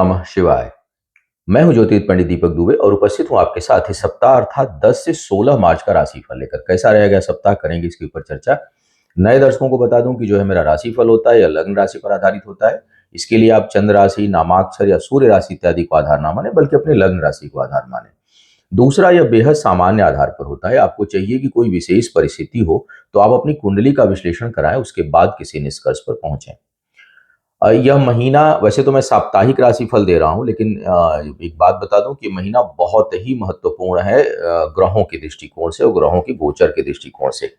नमः शिवाय। मैं हूं ज्योतिष पंडित दीपक दुबे और उपस्थित हूं आपके साथ इस सप्ताह अर्थात 10 से 16 मार्च का राशिफल लेकर। कैसा रहेगा सप्ताह, करेंगे इसके ऊपर चर्चा। नए दर्शकों को बता दूं कि जो है मेरा राशिफल होता है या लग्न राशि पर आधारित होता है। इसके लिए आप चंद्र राशि, नामाक्षर या सूर्य राशि इत्यादि को आधार ना माने, बल्कि अपने लग्न राशि को आधार माने। दूसरा, यह बेहद सामान्य आधार पर होता है। आपको चाहिए कि कोई विशेष परिस्थिति हो तो आप अपनी कुंडली का विश्लेषण कराएं, उसके बाद किसी निष्कर्ष पर पहुंचें। यह महीना, वैसे तो मैं साप्ताहिक राशिफल दे रहा हूं, लेकिन एक बात बता दूं कि महीना बहुत ही महत्वपूर्ण है ग्रहों के दृष्टिकोण से और ग्रहों की गोचर के दृष्टिकोण से।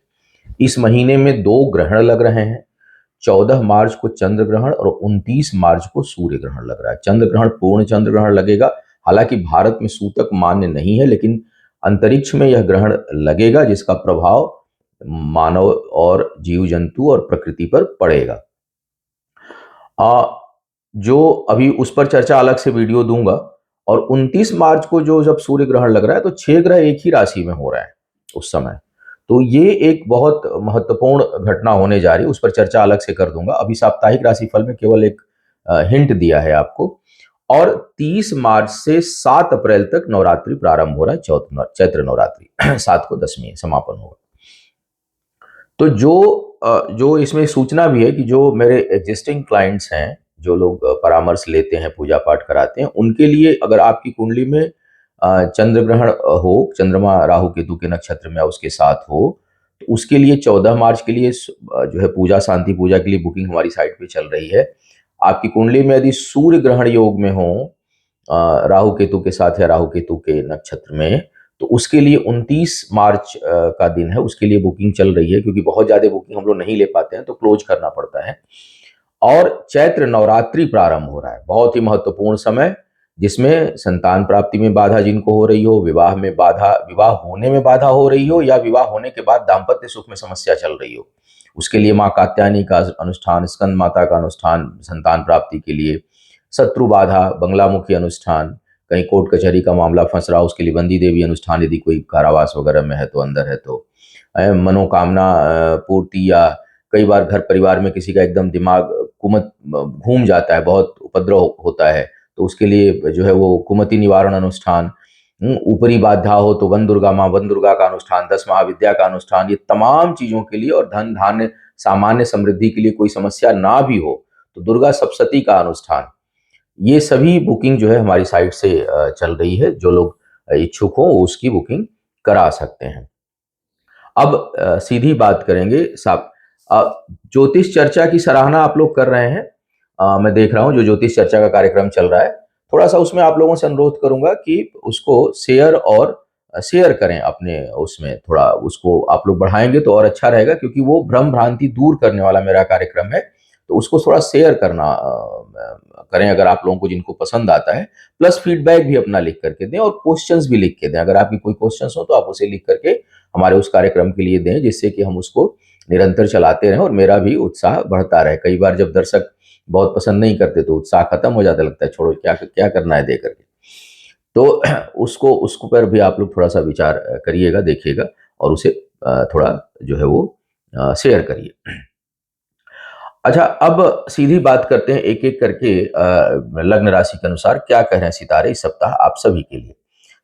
इस महीने में दो ग्रहण लग रहे हैं। 14 मार्च को चंद्र ग्रहण और 29 मार्च को सूर्य ग्रहण लग रहा है। चंद्र ग्रहण पूर्ण चंद्र ग्रहण लगेगा। हालांकि भारत में सूतक मान्य नहीं है, लेकिन अंतरिक्ष में यह ग्रहण लगेगा, जिसका प्रभाव मानव और जीव जंतु और प्रकृति पर पड़ेगा। जो अभी उस पर चर्चा अलग से वीडियो दूंगा। और 29 मार्च को जो जब सूर्य ग्रहण लग रहा है तो 6 ग्रह एक ही राशि में हो रहा है उस समय। तो ये एक बहुत महत्वपूर्ण घटना होने जा रही है, उस पर चर्चा अलग से कर दूंगा। अभी साप्ताहिक राशिफल में केवल एक हिंट दिया है आपको। और 30 मार्च से 7 अप्रैल तक नवरात्रि प्रारंभ हो रहा है, चैत्र नवरात्रि 7 को दशमी समापन होगा। तो जो इसमें सूचना भी है कि जो मेरे एग्जिस्टिंग क्लाइंट्स हैं, जो लोग परामर्श लेते हैं, पूजा पाठ कराते हैं, उनके लिए अगर आपकी कुंडली में चंद्र ग्रहण हो, चंद्रमा राहु केतु के नक्षत्र में उसके साथ हो, तो उसके लिए 14 मार्च के लिए जो है पूजा, शांति पूजा के लिए बुकिंग हमारी साइट पे चल रही है। आपकी कुंडली में यदि सूर्य ग्रहण योग में हो, राहु केतु के साथ या राहु केतु के नक्षत्र में, तो उसके लिए 29 मार्च का दिन है, उसके लिए बुकिंग चल रही है। क्योंकि बहुत ज़्यादा बुकिंग हम लोग नहीं ले पाते हैं तो क्लोज करना पड़ता है। और चैत्र नवरात्रि प्रारंभ हो रहा है, बहुत ही महत्वपूर्ण समय, जिसमें संतान प्राप्ति में बाधा जिनको हो रही हो, विवाह में बाधा, विवाह होने में बाधा हो रही हो, या विवाह होने के बाद दाम्पत्य सुख में समस्या चल रही हो, उसके लिए माँ कात्यायनी का अनुष्ठान, स्कंद माता का अनुष्ठान संतान प्राप्ति के लिए, शत्रु बाधा, बंगलामुखी अनुष्ठान, कहीं कोर्ट कचहरी का मामला फंस रहा, उसके लिए बंदी देवी अनुष्ठान, यदि कोई कारावास वगैरह में है तो, अंदर है तो, मनोकामना पूर्ति, या कई बार घर परिवार में किसी का एकदम दिमाग कुमत घूम जाता है, बहुत उपद्रव होता है, तो उसके लिए जो है वो कुमति निवारण अनुष्ठान। ऊपरी बाधा हो तो वन दुर्गा माँ, वन दुर्गा का अनुष्ठान, 10 महाविद्या का अनुष्ठान, ये तमाम चीजों के लिए, और धन धान्य सामान्य समृद्धि के लिए कोई समस्या ना भी हो तो दुर्गा सप्तशती का अनुष्ठान, ये सभी बुकिंग जो है हमारी साइट से चल रही है। जो लोग इच्छुक हो उसकी बुकिंग करा सकते हैं। अब सीधी बात करेंगे साहब। ज्योतिष चर्चा की सराहना आप लोग कर रहे हैं। मैं देख रहा हूं जो ज्योतिष चर्चा का कार्यक्रम चल रहा है, थोड़ा सा उसमें आप लोगों से अनुरोध करूंगा कि उसको शेयर करें अपने उसमें, थोड़ा उसको आप लोग बढ़ाएंगे तो और अच्छा रहेगा, क्योंकि वो भ्रम भ्रांति दूर करने वाला मेरा कार्यक्रम है। तो उसको थोड़ा शेयर करना करें अगर आप लोगों को, जिनको पसंद आता है। प्लस फीडबैक भी अपना लिख करके दें और क्वेश्चंस भी लिख के दें। अगर आपकी कोई क्वेश्चंस हो तो आप उसे लिख करके हमारे उस कार्यक्रम के लिए दें, जिससे कि हम उसको निरंतर चलाते रहें और मेरा भी उत्साह बढ़ता रहे। कई बार जब दर्शक बहुत पसंद नहीं करते तो उत्साह खत्म हो जाता, लगता है छोड़ो, क्या क्या करना है दे करके। तो उसको पर भी आप लोग थोड़ा सा विचार करिएगा, देखिएगा, और उसे थोड़ा जो है वो शेयर करिए। अच्छा, अब सीधी बात करते हैं एक एक करके लग्न राशि के अनुसार क्या कह रहे हैं सितारे इस सप्ताह आप सभी के लिए।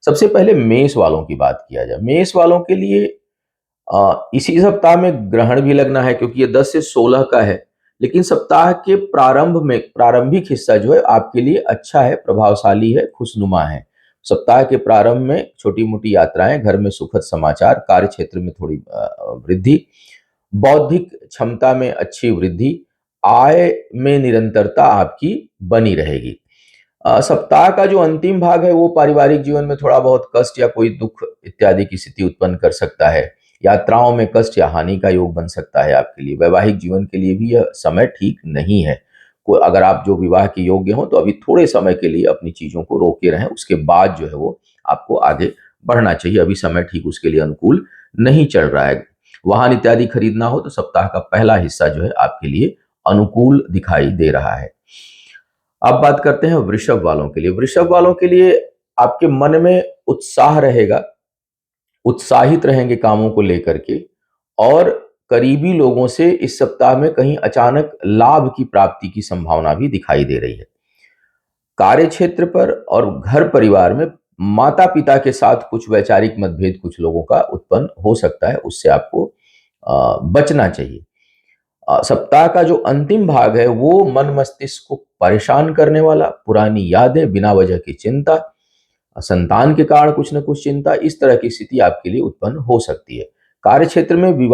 सबसे पहले मेष वालों की बात किया जाए। मेष वालों के लिए इसी सप्ताह में ग्रहण भी लगना है, क्योंकि ये 10 से 16 का है। लेकिन सप्ताह के प्रारंभ में प्रारंभिक हिस्सा जो है आपके लिए अच्छा है, प्रभावशाली है, खुशनुमा है। सप्ताह के प्रारंभ में छोटी मोटी यात्राएं, घर में सुखद समाचार, कार्य क्षेत्र में थोड़ी वृद्धि, बौद्धिक क्षमता में अच्छी वृद्धि, आय में निरंतरता आपकी बनी रहेगी। सप्ताह का जो अंतिम भाग है वो पारिवारिक जीवन में थोड़ा बहुत कष्ट या कोई दुख इत्यादि की स्थिति उत्पन्न कर सकता है। यात्राओं में कष्ट या हानि का योग बन सकता है आपके लिए। वैवाहिक जीवन के लिए भी यह समय ठीक नहीं है। कोई, अगर आप जो विवाह के योग्य हो तो अभी थोड़े समय के लिए अपनी चीजों को रोके रहें, उसके बाद जो है वो आपको आगे बढ़ना चाहिए। अभी समय ठीक उसके लिए अनुकूल नहीं चल रहा है। वाहन इत्यादि खरीदना हो तो सप्ताह का पहला हिस्सा जो है आपके लिए अनुकूल दिखाई दे रहा है। अब बात करते हैं वृषभ वालों के लिए। वृषभ वालों के लिए आपके मन में उत्साह रहेगा, उत्साहित रहेंगे कामों को लेकर के, और करीबी लोगों से इस सप्ताह में कहीं अचानक लाभ की प्राप्ति की संभावना भी दिखाई दे रही है। कार्य क्षेत्र पर और घर परिवार में माता पिता के साथ कुछ वैचारिक मतभेद कुछ लोगों का उत्पन्न हो सकता है, उससे आपको बचना चाहिए। सप्ताह का जो अंतिम भाग है वो मन मस्तिष्क को परेशान करने वाला, पुरानी यादें, बिना वजह की चिंता, संतान के कारण कुछ न कुछ चिंता, इस तरह की स्थिति आपके लिए उत्पन्न हो सकती है। कार्य क्षेत्र में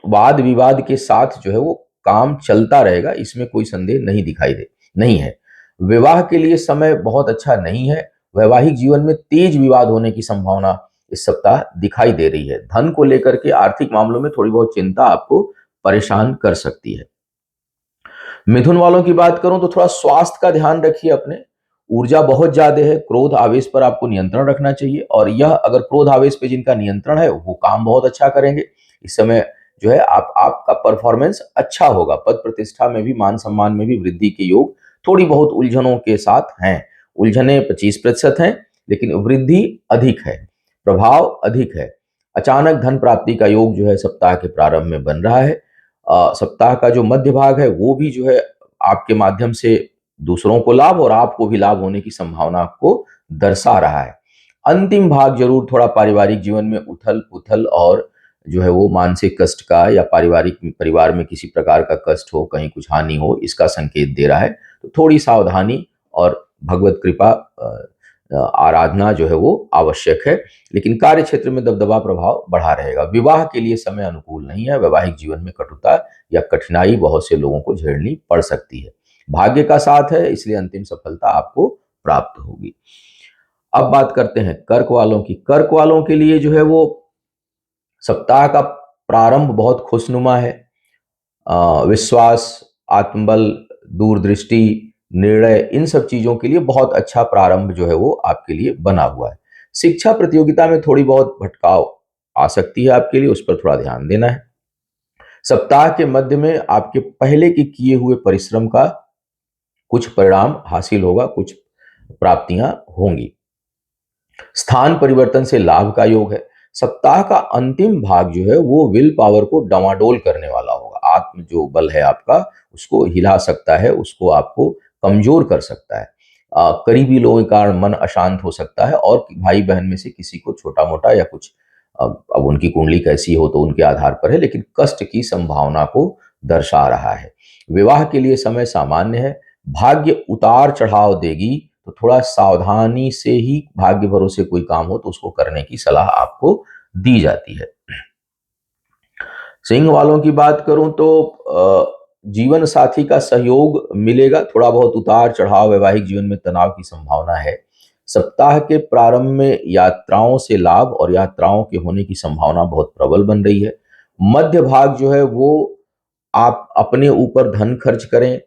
वाद विवाद के साथ जो है वो काम चलता रहेगा, इसमें कोई संदेह नहीं है। विवाह के लिए समय बहुत अच्छा नहीं है। वैवाहिक जीवन में तेज विवाद होने की संभावना इस सप्ताह दिखाई दे रही है। धन को लेकर के आर्थिक मामलों में थोड़ी बहुत चिंता आपको परेशान कर सकती है। मिथुन वालों की बात करूं तो थोड़ा स्वास्थ्य का ध्यान रखिए अपने। ऊर्जा बहुत ज्यादा है, क्रोध आवेश पर आपको नियंत्रण रखना चाहिए, और यह अगर क्रोध आवेश पे जिनका नियंत्रण है वो काम बहुत अच्छा करेंगे। इस समय जो है आपका परफॉर्मेंस अच्छा होगा। पद प्रतिष्ठा में भी, मान सम्मान में भी वृद्धि के योग थोड़ी बहुत उलझनों के साथ हैं। उलझने 25% हैं, लेकिन वृद्धि अधिक है, प्रभाव अधिक है। अचानक धन प्राप्ति का योग जो है सप्ताह के प्रारंभ में बन रहा है। सप्ताह का जो मध्य भाग है वो भी जो है आपके माध्यम से दूसरों को लाभ और आपको भी लाभ होने की संभावना को दर्शा रहा है। अंतिम भाग जरूर थोड़ा पारिवारिक जीवन में उथल पुथल और जो है वो मानसिक कष्ट का, या परिवार में किसी प्रकार का कष्ट हो, कहीं कुछ हानि हो, इसका संकेत दे रहा है। तो थोड़ी सावधानी और भगवत कृपा आराधना जो है वो आवश्यक है। लेकिन कार्य क्षेत्र में दबदबा प्रभाव बढ़ा रहेगा। विवाह के लिए समय अनुकूल नहीं है। वैवाहिक जीवन में कटुता या कठिनाई बहुत से लोगों को झेलनी पड़ सकती है। भाग्य का साथ है, इसलिए अंतिम सफलता आपको प्राप्त होगी। अब बात करते हैं कर्क वालों की। कर्क वालों के लिए जो है वो सप्ताह का प्रारंभ बहुत खुशनुमा है। विश्वास, आत्मबल, दूरदृष्टि, निर्णय, इन सब चीजों के लिए बहुत अच्छा प्रारंभ जो है वो आपके लिए बना हुआ है। शिक्षा प्रतियोगिता में थोड़ी बहुत भटकाव आ सकती है आपके लिए, उस पर थोड़ा ध्यान देना है। सप्ताह के मध्य में आपके पहले के किए हुए परिश्रम का कुछ परिणाम हासिल होगा, कुछ प्राप्तियां होंगी। स्थान परिवर्तन से लाभ का योग है। सप्ताह का अंतिम भाग जो है वो विल पावर को डामाडोल करने वाला होगा। आत्म जो बल है आपका, उसको हिला सकता है, उसको आपको कमजोर कर सकता है। करीबी लोगों के कारण मन अशांत हो सकता है, और भाई बहन में से किसी को छोटा मोटा या कुछ, अब उनकी कुंडली कैसी हो तो उनके आधार पर है, लेकिन कष्ट की संभावना को दर्शा रहा है। विवाह के लिए समय सामान्य है। भाग्य उतार चढ़ाव देगी, तो थोड़ा सावधानी से ही भाग्य भरोसे कोई काम हो तो उसको करने की सलाह आपको दी जाती है। सिंह वालों की बात करूं तो जीवन साथी का सहयोग मिलेगा। थोड़ा बहुत उतार चढ़ाव, वैवाहिक जीवन में तनाव की संभावना है। सप्ताह के प्रारंभ में यात्राओं से लाभ और यात्राओं के होने की संभावना बहुत प्रबल बन रही है। मध्य भाग जो है वो आप अपने ऊपर धन खर्च करें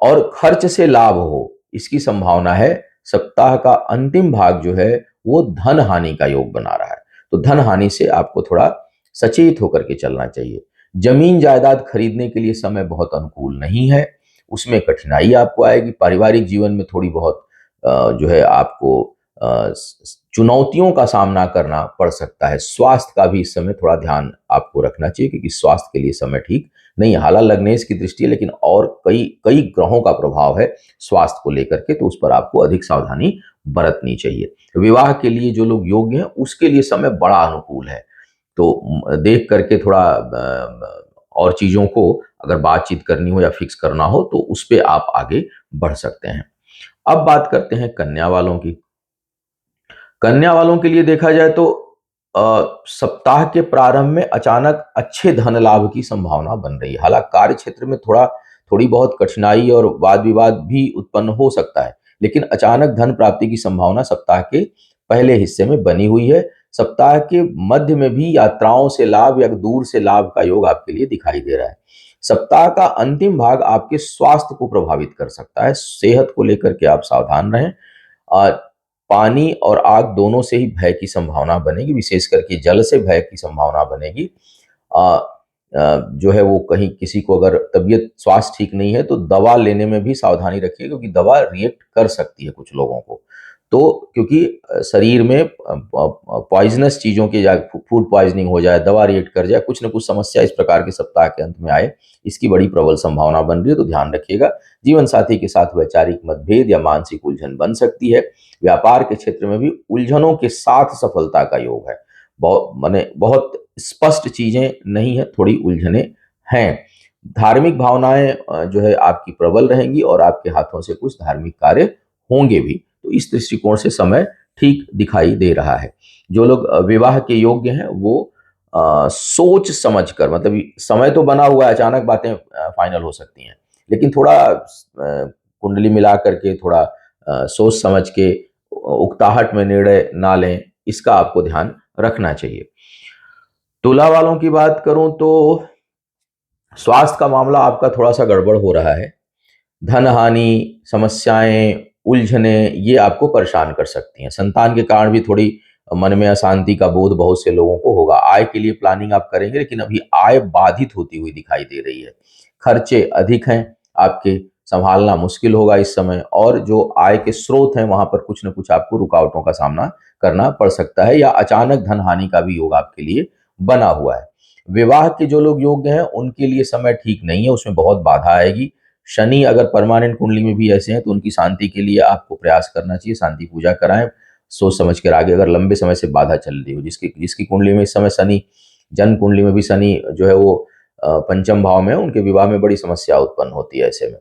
और खर्च से लाभ हो, इसकी संभावना है। सप्ताह का अंतिम भाग जो है वो धन हानि का योग बना रहा है, तो धन हानि से आपको थोड़ा सचेत होकर के चलना चाहिए। जमीन जायदाद खरीदने के लिए समय बहुत अनुकूल नहीं है, उसमें कठिनाई आपको आएगी। पारिवारिक जीवन में थोड़ी बहुत जो है आपको चुनौतियों का सामना करना पड़ सकता है। स्वास्थ्य का भी इस समय थोड़ा ध्यान आपको रखना चाहिए, क्योंकि स्वास्थ्य के लिए समय ठीक नहीं है। हालांकि लग्नेश की दृष्टि है, लेकिन और कई कई ग्रहों का प्रभाव है स्वास्थ्य को लेकर के, तो उस पर आपको अधिक सावधानी बरतनी चाहिए। विवाह के लिए जो लोग योग्य हैं उसके लिए समय बड़ा अनुकूल है, तो देख करके थोड़ा और चीजों को अगर बातचीत करनी हो या फिक्स करना हो तो उस पे आप आगे बढ़ सकते हैं। अब बात करते हैं कन्या वालों की। कन्या वालों के लिए देखा जाए तो सप्ताह के प्रारंभ में अचानक अच्छे धन लाभ की संभावना बन रही है। हालांकि कार्य क्षेत्र में थोड़ी बहुत कठिनाई और वाद विवाद भी उत्पन्न हो सकता है, लेकिन अचानक धन प्राप्ति की संभावना सप्ताह के पहले हिस्से में बनी हुई है। सप्ताह के मध्य में भी यात्राओं से लाभ या दूर से लाभ का योग आपके लिए दिखाई दे रहा है। सप्ताह का अंतिम भाग आपके स्वास्थ्य को प्रभावित कर सकता है। सेहत को लेकर के आप सावधान रहें। पानी और आग दोनों से ही भय की संभावना बनेगी, विशेष करके जल से भय की संभावना बनेगी। जो है वो कहीं किसी को अगर तबीयत स्वास्थ्य ठीक नहीं है तो दवा लेने में भी सावधानी रखिए, क्योंकि दवा रिएक्ट कर सकती है कुछ लोगों को। तो क्योंकि शरीर में पॉइजनस चीज़ों की या फूड पॉइजनिंग हो जाए, दवा रिएक्ट कर जाए, कुछ न कुछ समस्या इस प्रकार के सप्ताह के अंत में आए, इसकी बड़ी प्रबल संभावना बन रही है, तो ध्यान रखिएगा। जीवन साथी के साथ वैचारिक मतभेद या मानसिक उलझन बन सकती है। व्यापार के क्षेत्र में भी उलझनों के साथ सफलता का योग है। बहुत स्पष्ट चीजें नहीं है, थोड़ी उलझने हैं। धार्मिक भावनाएं जो है आपकी प्रबल रहेंगी और आपके हाथों से कुछ धार्मिक कार्य होंगे भी। तो इस दृष्टिकोण से समय ठीक दिखाई दे रहा है। जो लोग विवाह के योग्य हैं वो सोच समझ कर, मतलब समय तो बना हुआ है, अचानक बातें फाइनल हो सकती हैं, लेकिन थोड़ा कुंडली मिला करके थोड़ा सोच समझ के उकताहट में निर्णय ना लें, इसका आपको ध्यान रखना चाहिए। तुला वालों की बात करूं तो स्वास्थ्य का मामला आपका थोड़ा सा गड़बड़ हो रहा है। धन हानि, समस्याएं, उलझने ये आपको परेशान कर सकती हैं। संतान के कारण भी थोड़ी मन में अशांति का बोध बहुत से लोगों को होगा। आय के लिए प्लानिंग आप करेंगे, लेकिन अभी आय बाधित होती हुई दिखाई दे रही है। खर्चे अधिक हैं आपके, संभालना मुश्किल होगा इस समय, और जो आय के स्रोत हैं वहां पर कुछ न कुछ आपको रुकावटों का सामना करना पड़ सकता है, या अचानक धन हानि का भी योग आपके लिए बना हुआ है। विवाह के जो लोग योग्य हैं उनके लिए समय ठीक नहीं है, उसमें बहुत बाधा आएगी। शनि अगर परमानेंट कुंडली में भी ऐसे हैं तो उनकी शांति के लिए आपको प्रयास करना चाहिए, शांति पूजा कराएं सोच समझ कर आगे। अगर लंबे समय से बाधा चल रही हो, जिसकी जिसकी कुंडली में इस समय शनि, जन्म कुंडली में भी शनि जो है वो पंचम भाव में है, उनके विवाह में बड़ी समस्या उत्पन्न होती है ऐसे में।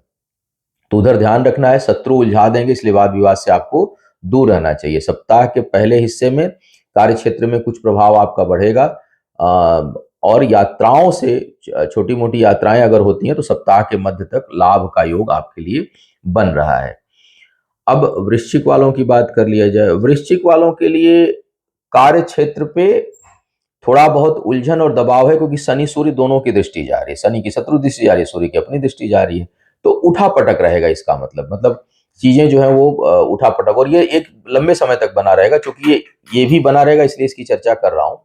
तो उधर ध्यान रखना है, शत्रु उलझा देंगे, इसलिए वाद विवाद से आपको दूर रहना चाहिए। सप्ताह के पहले हिस्से में कार्य क्षेत्र में कुछ प्रभाव आपका बढ़ेगा, और यात्राओं से, छोटी मोटी यात्राएं अगर होती हैं तो सप्ताह के मध्य तक लाभ का योग आपके लिए बन रहा है। अब वृश्चिक वालों की बात कर लिया जाए। वृश्चिक वालों के लिए कार्य क्षेत्र पे थोड़ा बहुत उलझन और दबाव है, क्योंकि शनि सूर्य दोनों की दृष्टि जा रही है। शनि की शत्रु दृष्टि जा रही है, सूर्य की अपनी दृष्टि जा रही है, तो उठा पटक रहेगा। इसका मतलब चीजें जो है वो उठा पटक, और ये एक लंबे समय तक बना रहेगा, क्योंकि ये भी बना रहेगा, इसलिए इसकी चर्चा कर रहा हूं।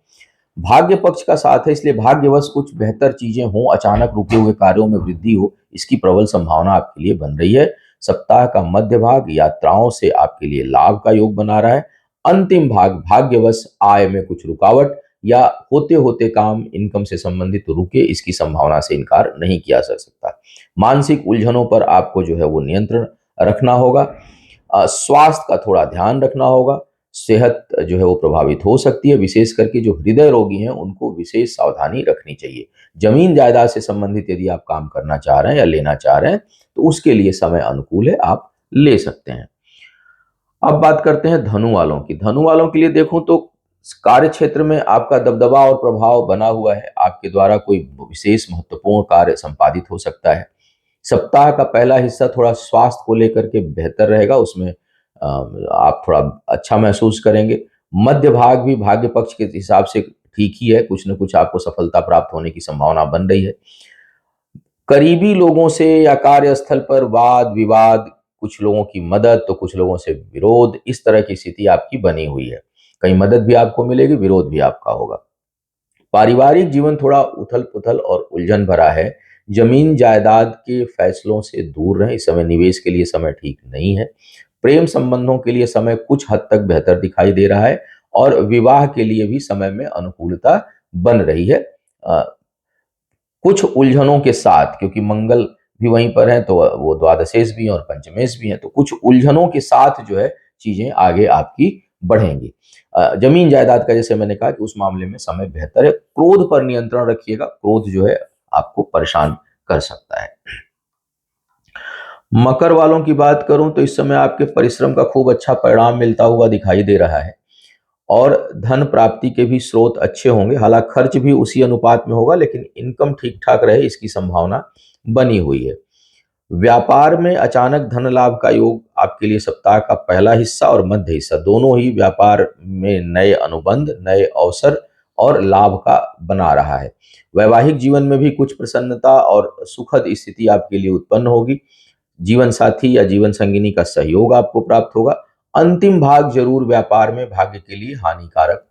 भाग्य पक्ष का साथ है, इसलिए भाग्यवश कुछ बेहतर चीजें हों, अचानक रुके हुए कार्यों में वृद्धि हो, इसकी प्रबल संभावना आपके लिए बन रही है। सप्ताह का मध्य भाग यात्राओं से आपके लिए लाभ का योग बना रहा है। अंतिम भाग भाग्यवश आय में कुछ रुकावट या होते होते काम इनकम से संबंधित रुके, इसकी संभावना से इनकार नहीं किया जा सकता। मानसिक उलझनों पर आपको जो है वो नियंत्रण रखना होगा। स्वास्थ्य का थोड़ा ध्यान रखना होगा। सेहत जो है वो प्रभावित हो सकती है, विशेष करके जो हृदय रोगी हैं उनको विशेष सावधानी रखनी चाहिए। जमीन जायदाद से संबंधित यदि आप काम करना चाह रहे हैं या लेना चाह रहे हैं तो उसके लिए समय अनुकूल है, आप ले सकते हैं। अब बात करते हैं धनु वालों की। धनु वालों के लिए देखूं तो कार्य क्षेत्र में आपका दबदबा और प्रभाव बना हुआ है। आपके द्वारा कोई विशेष महत्वपूर्ण कार्य संपादित हो सकता है। सप्ताह का पहला हिस्सा थोड़ा स्वास्थ्य को लेकर के बेहतर रहेगा, उसमें आप थोड़ा अच्छा महसूस करेंगे। मध्य भाग भी भाग्य पक्ष के हिसाब से ठीक ही है, कुछ न कुछ आपको सफलता प्राप्त होने की संभावना बन रही है। करीबी लोगों से या कार्यस्थल पर वाद विवाद, कुछ लोगों की मदद तो कुछ लोगों से विरोध, इस तरह की स्थिति आपकी बनी हुई है। कहीं मदद भी आपको मिलेगी, विरोध भी आपका होगा। पारिवारिक जीवन थोड़ा उथल पुथल और उलझन भरा है। जमीन जायदाद के फैसलों से दूर रहें, इस समय निवेश के लिए समय ठीक नहीं है। प्रेम संबंधों के लिए समय कुछ हद तक बेहतर दिखाई दे रहा है, और विवाह के लिए भी समय में अनुकूलता बन रही है। कुछ उलझनों के साथ, क्योंकि मंगल भी वहीं पर है तो वो द्वादशेश भी है और पंचमेश भी है, तो कुछ उलझनों के साथ जो है चीजें आगे आपकी बढ़ेंगी। जमीन जायदाद का जैसे मैंने कहा कि उस मामले में समय बेहतर है। क्रोध पर नियंत्रण रखिएगा, क्रोध जो है आपको परेशान कर सकता है। मकर वालों की बात करूं तो इस समय आपके परिश्रम का खूब अच्छा परिणाम मिलता हुआ दिखाई दे रहा है, और धन प्राप्ति के भी स्रोत अच्छे होंगे। हालांकि खर्च भी उसी अनुपात में होगा, लेकिन इनकम ठीक ठाक रहे, इसकी संभावना बनी हुई है। व्यापार में अचानक धन लाभ का योग आपके लिए सप्ताह का पहला हिस्सा और मध्य हिस्सा दोनों ही व्यापार में नए अनुबंध, नए अवसर और लाभ का बना रहा है। वैवाहिक जीवन में भी कुछ प्रसन्नता और सुखद स्थिति आपके लिए उत्पन्न होगी। जीवन साथी या जीवन संगिनी का सहयोग आपको प्राप्त होगा। अंतिम भाग जरूर व्यापार में भाग्य के लिए हानिकारक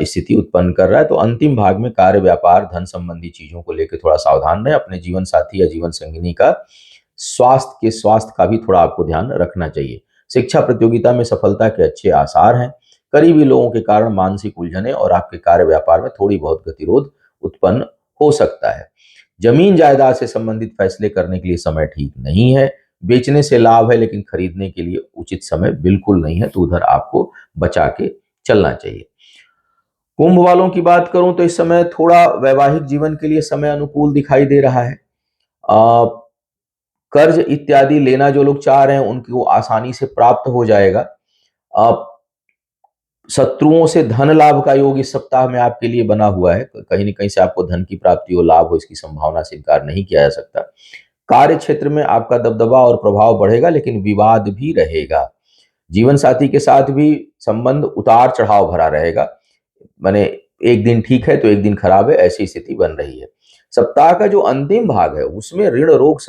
स्थिति उत्पन्न कर रहा है, तो अंतिम भाग में कार्य, व्यापार, धन संबंधी चीजों को लेकर थोड़ा सावधान रहें। अपने जीवन साथी या जीवन संगिनी का स्वास्थ्य का भी थोड़ा आपको ध्यान रखना चाहिए। शिक्षा प्रतियोगिता में सफलता के अच्छे आसार हैं। करीबी लोगों के कारण मानसिक उलझनें और आपके कार्य व्यापार में थोड़ी बहुत गतिरोध उत्पन्न हो सकता है। जमीन जायदाद से संबंधित फैसले करने के लिए समय ठीक नहीं है। बेचने से लाभ है, लेकिन खरीदने के लिए उचित समय बिल्कुल नहीं है, तो उधर आपको बचा के चलना चाहिए। कुंभ वालों की बात करूं तो इस समय थोड़ा वैवाहिक जीवन के लिए समय अनुकूल दिखाई दे रहा है। आ, कर्ज इत्यादि लेना जो लोग चाह रहे हैं उनको आसानी से प्राप्त हो जाएगा। आ, शत्रुओं से धन लाभ का योग इस सप्ताह में आपके लिए बना हुआ है। कहीं न कहीं से आपको धन की प्राप्ति हो, लाभ हो, इसकी संभावना से इनकार नहीं किया जा सकता। कार्य क्षेत्र में आपका दबदबा और प्रभाव बढ़ेगा, लेकिन विवाद भी रहेगा। जीवन साथी के साथ भी संबंध उतार चढ़ाव भरा रहेगा। माने एक दिन ठीक है तो एक दिन खराब है, ऐसी स्थिति बन रही है। सप्ताह का जो अंतिम भाग है उसमें ऋण और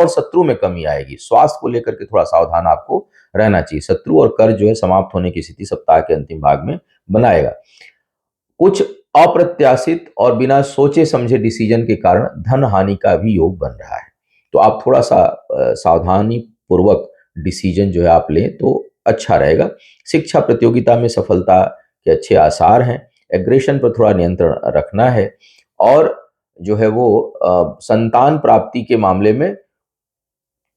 शत्रु में कमी आएगी। स्वास्थ्य को लेकर के थोड़ा सावधान आपको रहना चाहिए। शत्रु और कर्ज जो है समाप्त होने की स्थिति सप्ताह के अंतिम भाग में बनाएगा। कुछ अप्रत्याशित और बिना सोचे समझे डिसीजन के कारण धन हानि का भी योग बन रहा है। तो आप थोड़ा सा सावधानी पूर्वक डिसीजन जो है आप लें तो अच्छा रहेगा। शिक्षा प्रतियोगिता में सफलता के अच्छे आसार हैं। एग्रेशन पर थोड़ा नियंत्रण रखना है, और जो है वो संतान प्राप्ति के मामले में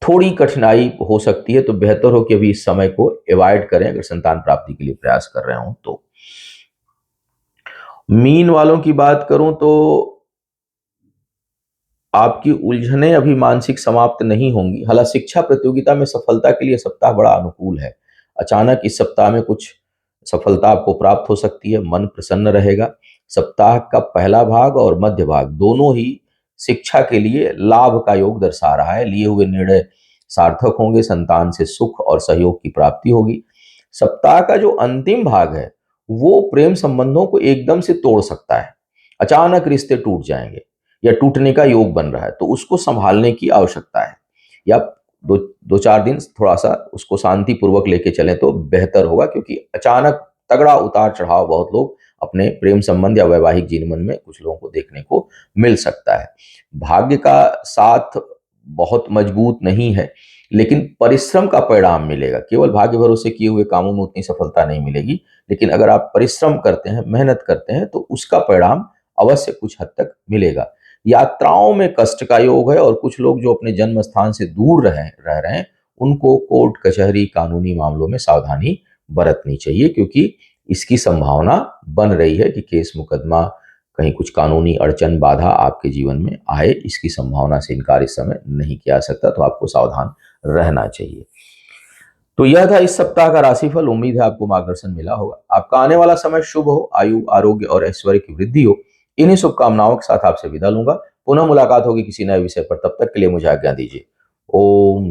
थोड़ी कठिनाई हो सकती है, तो बेहतर हो कि अभी इस समय को अवॉइड करें अगर संतान प्राप्ति के लिए प्रयास कर रहे हो तो। मीन वालों की बात करूं तो आपकी उलझनें अभी मानसिक समाप्त नहीं होंगी। हालांकि शिक्षा प्रतियोगिता में सफलता के लिए सप्ताह बड़ा अनुकूल है। अचानक इस सप्ताह में कुछ सफलता आपको प्राप्त हो सकती है, मन प्रसन्न रहेगा। सप्ताह का पहला भाग और मध्य भाग दोनों ही शिक्षा के लिए लाभ का योग दर्शा रहा है। लिए हुए निर्णय सार्थक होंगे, संतान से सुख और सहयोग की प्राप्ति होगी। सप्ताह का जो अंतिम भाग है वो प्रेम संबंधों को एकदम से तोड़ सकता है। अचानक रिश्ते टूट जाएंगे या टूटने का योग बन रहा है, तो उसको संभालने की आवश्यकता है। या दो चार दिन थोड़ा सा उसको शांति पूर्वक लेके चलें तो बेहतर होगा, क्योंकि अचानक तगड़ा उतार चढ़ाव बहुत लोग अपने प्रेम संबंध या वैवाहिक जीवन में कुछ लोगों को देखने को मिल सकता है। भाग्य का साथ बहुत मजबूत नहीं है, लेकिन परिश्रम का परिणाम मिलेगा। केवल भाग्य भरोसे किए हुए कामों में उतनी सफलता नहीं मिलेगी, लेकिन अगर आप परिश्रम करते हैं, मेहनत करते हैं, तो उसका परिणाम अवश्य कुछ हद तक मिलेगा। यात्राओं में कष्ट का योग है, और कुछ लोग जो अपने जन्म स्थान से दूर रह रहे हैं उनको कोर्ट कचहरी कानूनी मामलों में सावधानी बरतनी चाहिए, क्योंकि इसकी संभावना बन रही है कि केस मुकदमा, कहीं कुछ कानूनी अड़चन बाधा आपके जीवन में आए। इसकी संभावना से इनकार इस समय नहीं किया जा सकता, तो आपको सावधान रहना चाहिए। तो यह था इस सप्ताह का राशिफल। उम्मीद है आपको मार्गदर्शन मिला होगा। आपका आने वाला समय शुभ हो, आयु आरोग्य और ऐश्वर्य की वृद्धि हो। इन्हीं शुभकामनाओं के साथ आपसे विदा लूंगा। पुनः मुलाकात होगी किसी नए विषय पर। तब तक के लिए मुझे आज्ञा दीजिए। ओम